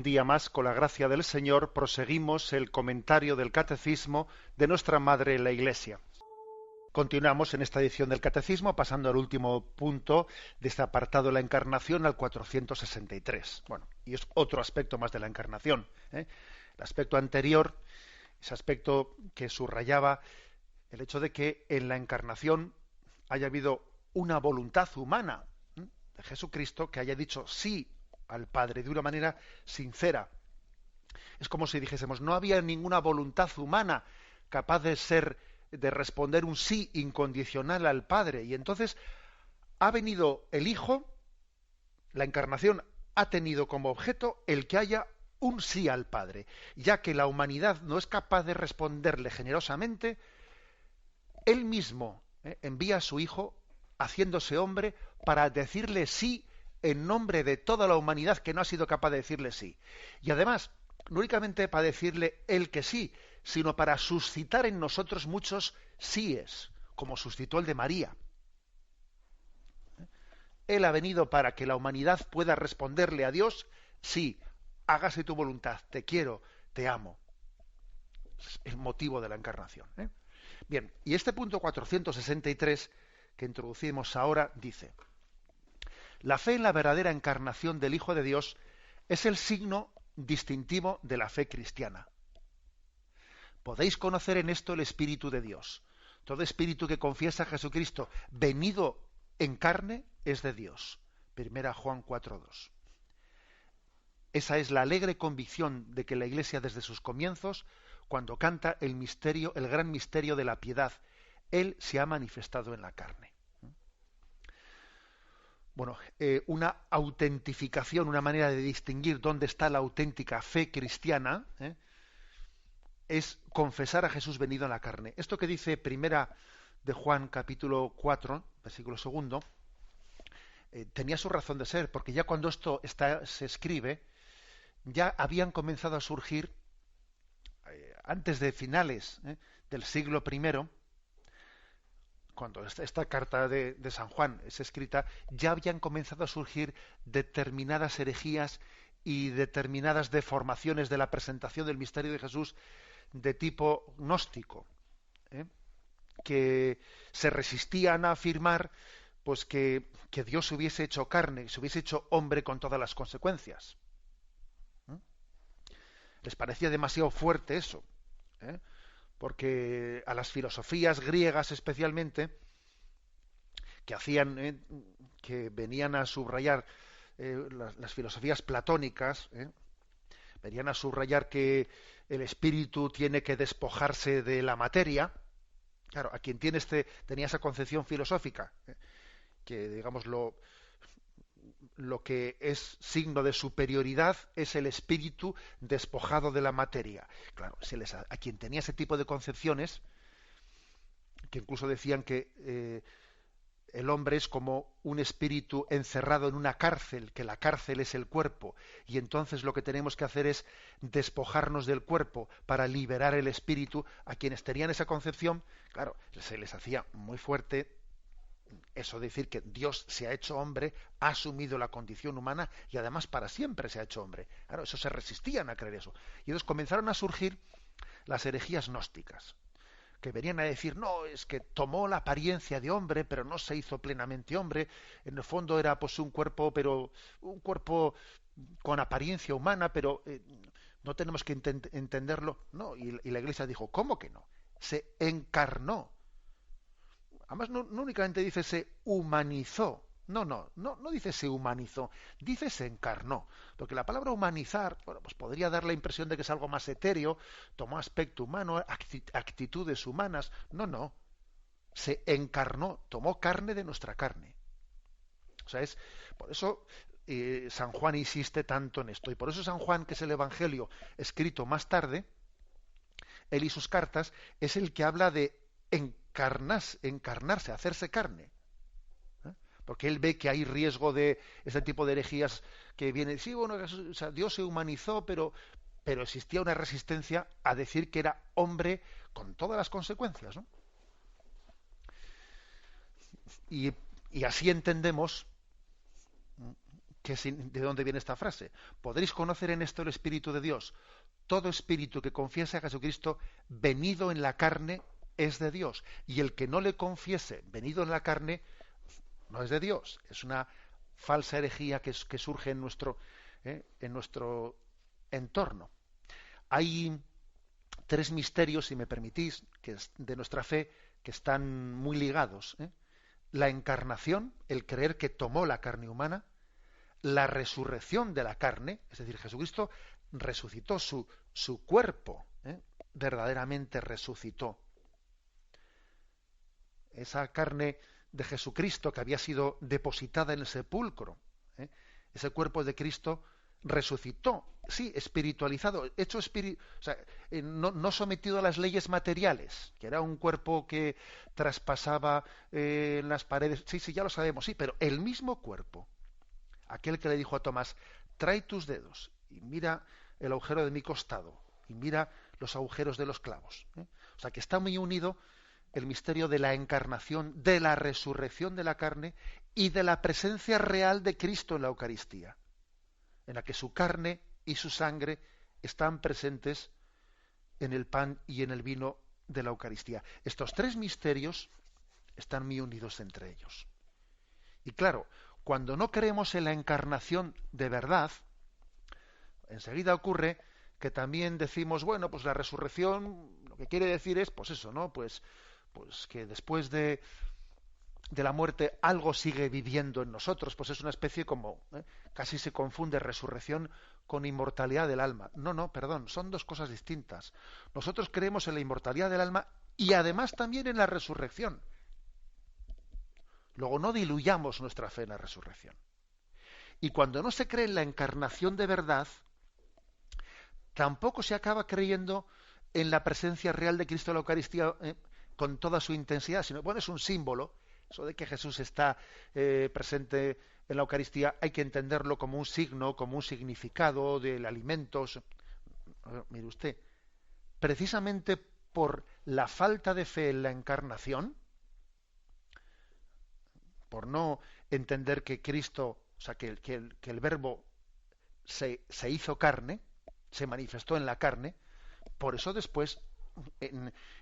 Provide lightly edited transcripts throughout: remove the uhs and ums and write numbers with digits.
Un día más, con la gracia del Señor, proseguimos el comentario del Catecismo de nuestra Madre la Iglesia. Continuamos en esta edición del Catecismo, pasando al último punto de este apartado de la Encarnación, al 463. Bueno, y es otro aspecto más de la Encarnación, ¿eh? El aspecto anterior, ese aspecto que subrayaba el hecho de que en la Encarnación haya habido una voluntad humana, ¿eh?, de Jesucristo, que haya dicho sí al Padre de una manera sincera. Es como si dijésemos, no había ninguna voluntad humana capaz de responder un sí incondicional al Padre. Y entonces ha venido el Hijo, la Encarnación ha tenido como objeto el que haya un sí al Padre. Ya que la humanidad no es capaz de responderle generosamente, Él mismo envía a su Hijo, haciéndose hombre, para decirle sí en nombre de toda la humanidad que no ha sido capaz de decirle sí. Y además, no únicamente para decirle él que sí, sino para suscitar en nosotros muchos síes, como suscitó el de María. Él ha venido para que la humanidad pueda responderle a Dios, sí, hágase tu voluntad, te quiero, te amo. Es el motivo de la encarnación, ¿eh? Bien, y este punto 463 que introducimos ahora dice: la fe en la verdadera encarnación del Hijo de Dios es el signo distintivo de la fe cristiana. Podéis conocer en esto el Espíritu de Dios. Todo espíritu que confiesa a Jesucristo venido en carne es de Dios. Primera Juan 4:2. Esa es la alegre convicción de que la Iglesia desde sus comienzos, cuando canta el misterio, el gran misterio de la piedad, Él se ha manifestado en la carne. Bueno, una autentificación, una manera de distinguir dónde está la auténtica fe cristiana, es confesar a Jesús venido en la carne. Esto que dice Primera de Juan, capítulo 4, versículo 2, tenía su razón de ser, porque ya cuando esto se escribe, ya habían comenzado a surgir, antes de finales del siglo I, cuando esta carta de San Juan es escrita, ya habían comenzado a surgir determinadas herejías y determinadas deformaciones de la presentación del misterio de Jesús de tipo gnóstico, que se resistían a afirmar pues que Dios se hubiese hecho carne, se hubiese hecho hombre con todas las consecuencias. Les parecía demasiado fuerte eso, porque a las filosofías griegas especialmente, que hacían, que venían a subrayar las filosofías platónicas, venían a subrayar que el espíritu tiene que despojarse de la materia. Claro, a quien tenía esa concepción filosófica, que digamos lo que es signo de superioridad es el espíritu despojado de la materia. Claro, a quien tenía ese tipo de concepciones, que incluso decían que el hombre es como un espíritu encerrado en una cárcel, que la cárcel es el cuerpo, y entonces lo que tenemos que hacer es despojarnos del cuerpo para liberar el espíritu. A quienes tenían esa concepción, claro, se les hacía muy fuerte eso de decir que Dios se ha hecho hombre, ha asumido la condición humana y además para siempre se ha hecho hombre. Claro, eso se resistían a creer eso. Y entonces comenzaron a surgir las herejías gnósticas, que venían a decir, no, es que tomó la apariencia de hombre, pero no se hizo plenamente hombre. En el fondo era pues un cuerpo, pero un cuerpo con apariencia humana, pero no tenemos que entenderlo. No, y la Iglesia dijo, ¿cómo que no? Se encarnó. Además, no únicamente dice se humanizó. No dice se humanizó, dice se encarnó. Porque la palabra humanizar, bueno, pues podría dar la impresión de que es algo más etéreo, tomó aspecto humano, actitudes humanas. No. Se encarnó, tomó carne de nuestra carne. O sea, por eso San Juan insiste tanto en esto. Y por eso San Juan, que es el Evangelio escrito más tarde, él y sus cartas, es el que habla de encarnarse, hacerse carne. Porque él ve que hay riesgo de ese tipo de herejías que vienen, sí, bueno, o sea, Dios se humanizó, pero existía una resistencia a decir que era hombre con todas las consecuencias, ¿no? Y así entendemos ¿De dónde viene esta frase? Podréis conocer en esto el Espíritu de Dios. Todo espíritu que confiese a Jesucristo venido en la carne es de Dios. Y el que no le confiese venido en la carne no es de Dios. Es una falsa herejía que surge en nuestro entorno. Hay tres misterios, si me permitís, de nuestra fe, que están muy ligados. La encarnación, el creer que tomó la carne humana, la resurrección de la carne, es decir, Jesucristo resucitó su cuerpo, verdaderamente resucitó. Esa carne de Jesucristo que había sido depositada en el sepulcro, ese cuerpo de Cristo resucitó, sí, espiritualizado, o sea, no sometido a las leyes materiales, que era un cuerpo que traspasaba las paredes, sí, ya lo sabemos, sí, pero el mismo cuerpo, aquel que le dijo a Tomás, trae tus dedos y mira el agujero de mi costado y mira los agujeros de los clavos. O sea, que está muy unido el misterio de la encarnación, de la resurrección de la carne y de la presencia real de Cristo en la Eucaristía, en la que su carne y su sangre están presentes en el pan y en el vino de la Eucaristía. Estos tres misterios están muy unidos entre ellos. Y claro, cuando no creemos en la encarnación de verdad, enseguida ocurre que también decimos, bueno, pues la resurrección lo que quiere decir es, pues eso, ¿no? Pues que después de la muerte algo sigue viviendo en nosotros, pues es una especie como, casi se confunde resurrección con inmortalidad del alma. No, perdón, son dos cosas distintas. Nosotros creemos en la inmortalidad del alma y además también en la resurrección. Luego no diluyamos nuestra fe en la resurrección. Y cuando no se cree en la encarnación de verdad, tampoco se acaba creyendo en la presencia real de Cristo en la Eucaristía con toda su intensidad, sino, bueno, es un símbolo. Eso de que Jesús está presente en la Eucaristía hay que entenderlo como un signo, como un significado del alimento. Mire usted, precisamente por la falta de fe en la encarnación, por no entender que Cristo, o sea, que el Verbo se hizo carne, se manifestó en la carne, por eso después,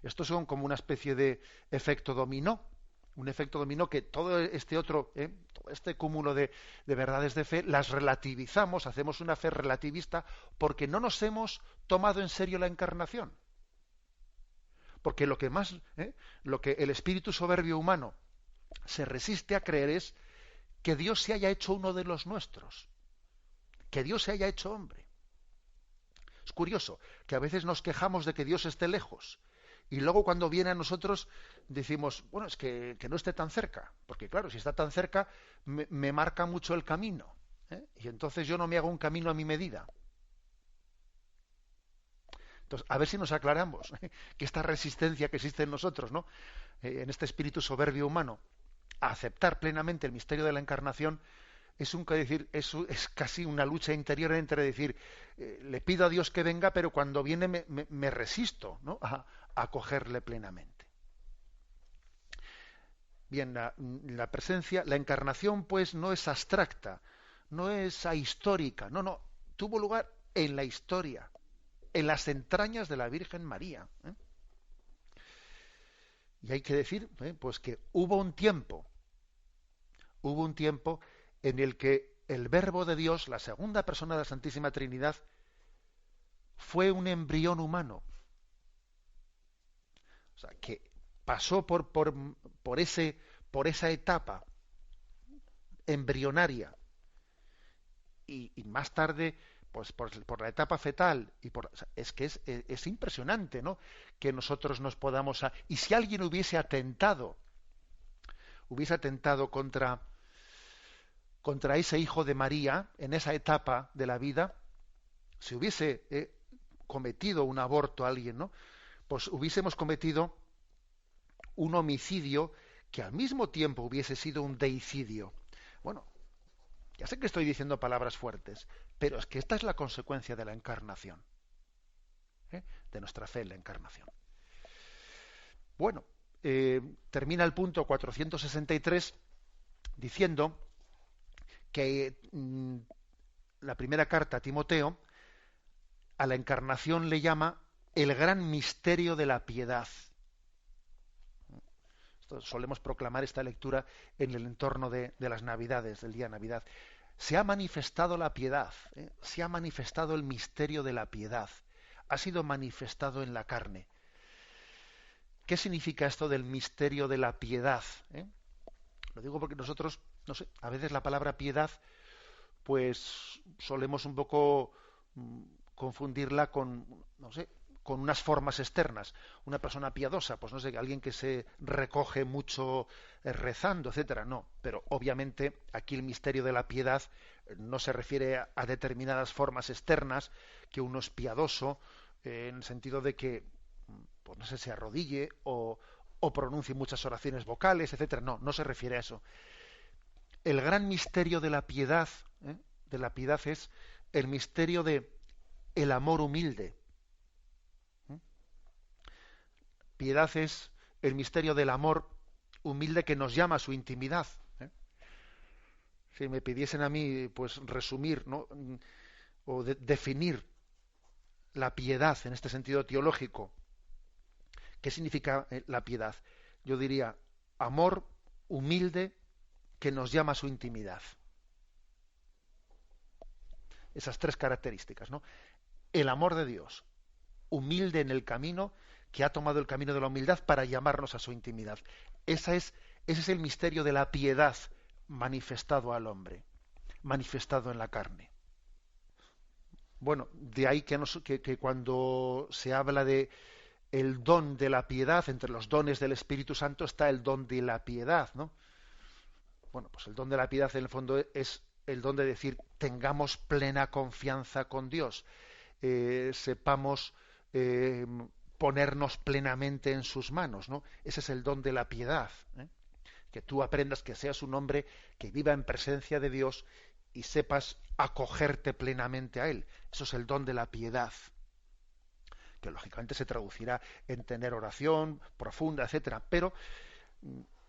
esto son como una especie de efecto dominó, un efecto dominó que todo todo este cúmulo de verdades de fe, las relativizamos, hacemos una fe relativista, porque no nos hemos tomado en serio la encarnación. Porque lo que el espíritu soberbio humano se resiste a creer es que Dios se haya hecho uno de los nuestros, que Dios se haya hecho hombre. Es curioso que a veces nos quejamos de que Dios esté lejos y luego cuando viene a nosotros decimos, bueno, es que no esté tan cerca, porque claro, si está tan cerca me marca mucho el camino, y entonces yo no me hago un camino a mi medida. Entonces, a ver si nos aclaramos que esta resistencia que existe en nosotros, ¿no? En este espíritu soberbio humano, a aceptar plenamente el misterio de la encarnación, es casi una lucha interior entre decir, le pido a Dios que venga, pero cuando viene me resisto, ¿no? a acogerle plenamente. Bien, la presencia, la encarnación, pues, no es abstracta, no es ahistórica, no, tuvo lugar en la historia, en las entrañas de la Virgen María. Y hay que decir, pues que hubo un tiempo en el que el Verbo de Dios, la segunda persona de la Santísima Trinidad, fue un embrión humano. O sea, que pasó por esa etapa embrionaria y más tarde, pues por la etapa fetal o sea, es impresionante, ¿no? Que nosotros nos podamos y si alguien hubiese atentado contra ese hijo de María en esa etapa de la vida, si hubiese cometido un aborto a alguien, ¿no? Pues hubiésemos cometido un homicidio que al mismo tiempo hubiese sido un deicidio. Bueno, ya sé que estoy diciendo palabras fuertes, pero es que esta es la consecuencia de la encarnación, de nuestra fe en la encarnación. Bueno, termina el punto 463 diciendo que la primera carta a Timoteo, a la encarnación le llama el gran misterio de la piedad. Solemos proclamar esta lectura en el entorno de las Navidades, del día de Navidad. Se ha manifestado la piedad, se ha manifestado el misterio de la piedad, ha sido manifestado en la carne. ¿Qué significa esto del misterio de la piedad? Lo digo porque nosotros, no sé, a veces la palabra piedad, pues solemos un poco confundirla con, no sé, con unas formas externas. Una persona piadosa, pues no sé, alguien que se recoge mucho rezando, etcétera. No, pero obviamente aquí el misterio de la piedad no se refiere a determinadas formas externas, que uno es piadoso, en el sentido de que, pues no sé, se arrodille o pronuncie muchas oraciones vocales, etcétera. No, no se refiere a eso. El gran misterio de la piedad es el misterio de el amor humilde. Piedad es el misterio del amor humilde que nos llama a su intimidad. Si me pidiesen a mí, pues resumir, ¿no?, o definir la piedad en este sentido teológico, ¿qué significa la piedad? Yo diría amor humilde que nos llama a su intimidad. Esas tres características, ¿no? El amor de Dios, humilde en el camino, que ha tomado el camino de la humildad para llamarnos a su intimidad. Ese es el misterio de la piedad manifestado al hombre, manifestado en la carne. Bueno, de ahí que cuando se habla de el don de la piedad, entre los dones del Espíritu Santo está el don de la piedad, ¿no? Bueno, pues el don de la piedad en el fondo es el don de decir, tengamos plena confianza con Dios, sepamos ponernos plenamente en sus manos, ¿no? Ese es el don de la piedad, que tú aprendas, que seas un hombre que viva en presencia de Dios y sepas acogerte plenamente a Él. Eso es el don de la piedad, que lógicamente se traducirá en tener oración profunda, etcétera. Pero,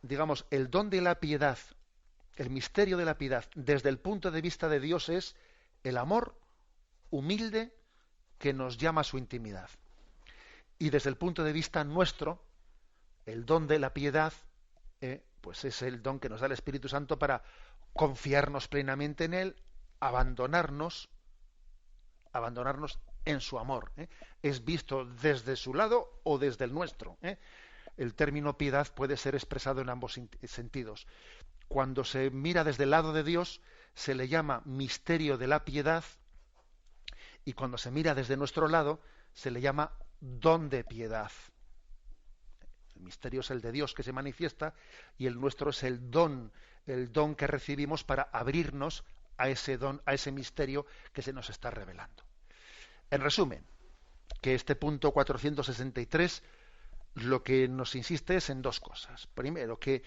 digamos, el don de la piedad, el misterio de la piedad, desde el punto de vista de Dios, es el amor humilde que nos llama a su intimidad. Y desde el punto de vista nuestro, el don de la piedad, pues es el don que nos da el Espíritu Santo para confiarnos plenamente en Él, abandonarnos en su amor. Es visto desde su lado o desde el nuestro. El término piedad puede ser expresado en ambos sentidos. Cuando se mira desde el lado de Dios, se le llama misterio de la piedad, y cuando se mira desde nuestro lado, se le llama don de piedad. El misterio es el de Dios que se manifiesta y el nuestro es el don que recibimos para abrirnos a ese don, a ese misterio que se nos está revelando. En resumen, que este punto 463 lo que nos insiste es en dos cosas. Primero, que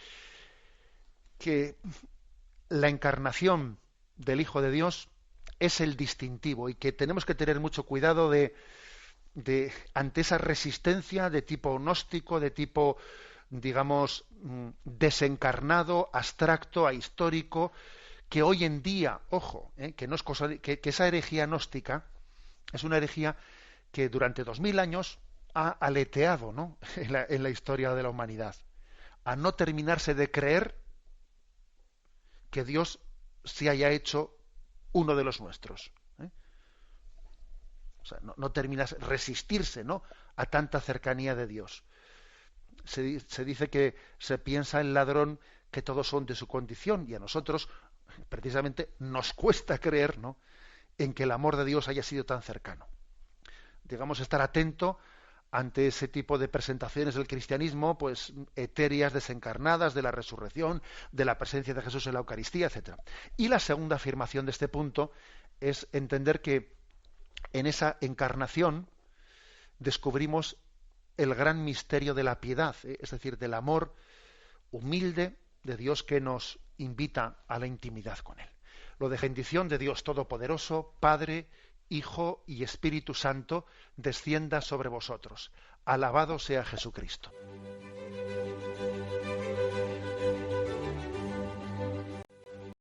la encarnación del Hijo de Dios es el distintivo y que tenemos que tener mucho cuidado ante esa resistencia de tipo gnóstico, de tipo, digamos, desencarnado, abstracto, ahistórico, que hoy en día, ojo, que no es cosa que esa herejía gnóstica es una herejía que durante 2000 años ha aleteado, ¿no?, en la historia de la humanidad, a no terminarse de creer que Dios se haya hecho uno de los nuestros. O sea, no terminas resistirse, ¿no?, a tanta cercanía de Dios. Se dice que se piensa el ladrón que todos son de su condición, y a nosotros precisamente nos cuesta creer, ¿no?, en que el amor de Dios haya sido tan cercano. Digamos, estar atento ante ese tipo de presentaciones del cristianismo, pues etéreas, desencarnadas, de la resurrección, de la presencia de Jesús en la Eucaristía, etc. Y la segunda afirmación de este punto es entender que en esa encarnación descubrimos el gran misterio de la piedad, es decir, del amor humilde de Dios que nos invita a la intimidad con Él. Lo de bendición de Dios Todopoderoso, Padre, Hijo y Espíritu Santo, descienda sobre vosotros. Alabado sea Jesucristo.